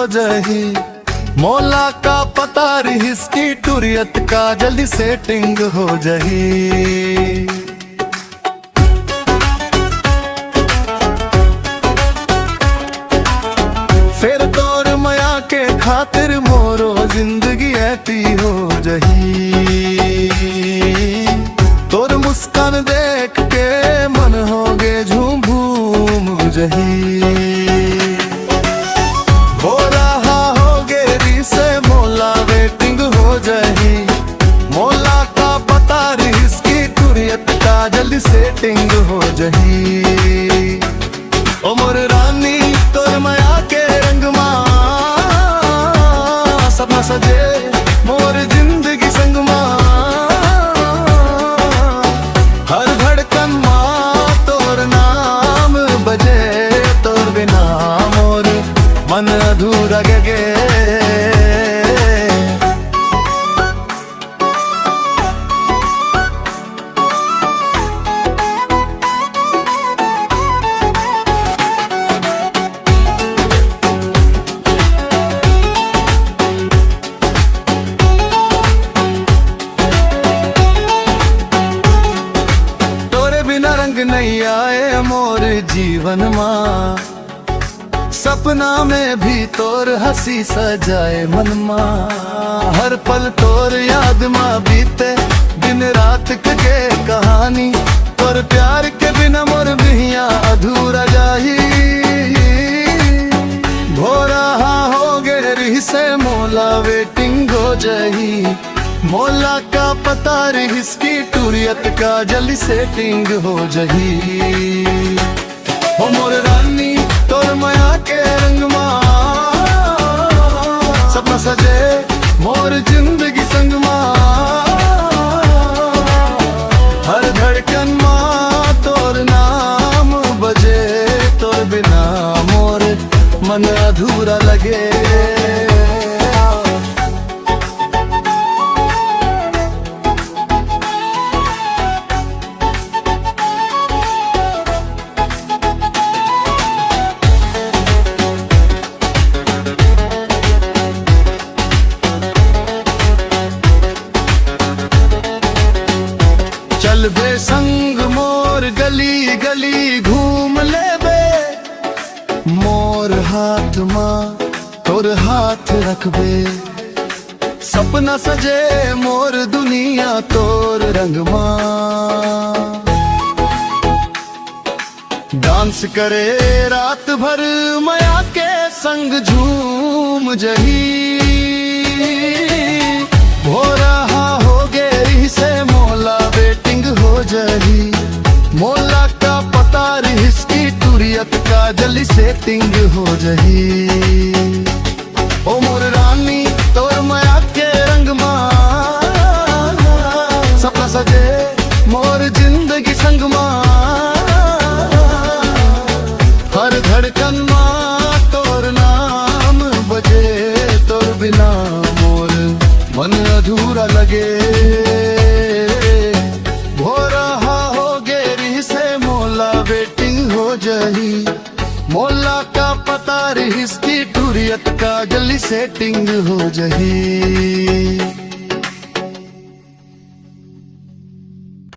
जही। मौला का पता रिस्की टुरियत का जल्दी सेटिंग हो जही। फिर तोर मया के खातिर मोरो जिंदगी ऐती हो जही। तोर मुस्कान देख के मन होगे झूम झूम जही। हो रहा होगे री से मौला वेटिंग हो जही। मौला का पता रिस्की टुरियत का जल्दी सेटिंग हो जही। ओ मोर रानी तोर मया के रंग मां सपना सजे मोर जिंदगी संग मां। हर धड़कन मां तोर नाम बजे। तोर बिना मोर मन अधूरा गगे। रंग नहीं आए मोर जीवन माँ। सपना में भी तोर हंसी सजाए मन माँ। हर पल तोर याद माँ बीते दिन रात के कहानी। तोर प्यार के बिना मोर बिहिया अधूरा जाही। हो रहा हो गे से मौला वेटिंग हो जही। मौला का पता रिस्की टुरियत का जल्दी सेटिंग हो जही। हो मोर रानी तोर मया के रंग मां सपना सजे मोर जिंदगी संग मां। हर धड़कन मां तोर नाम बजे। तोर बिना मोर मन अधूरा लगे। चल बे संग मोर गली गली घूम ले बे। मोर हाथ माँ तोर हाथ रख बे। सपना सजे मोर दुनिया तोर रंग माँ। डांस करे रात भर मया के संग झूम जही। हो रहा हो गे से मौला वेटिंग हो जही। मौला का पता रिस्की टुरियत का जल्दी सेटिंग हो जही। ओ मोर रानी तोर मया के रंग मां सपना सजे मोर जिंदगी संग मां। हर धड़कन मां तोर नाम बजे। तोर बिना मोर मन अधूरा लगे। हो रहा हो गे से मौला वेटिंग हो जही। मौला का पता रिस्की टुरियत का जल्दी सेटिंग हो जही।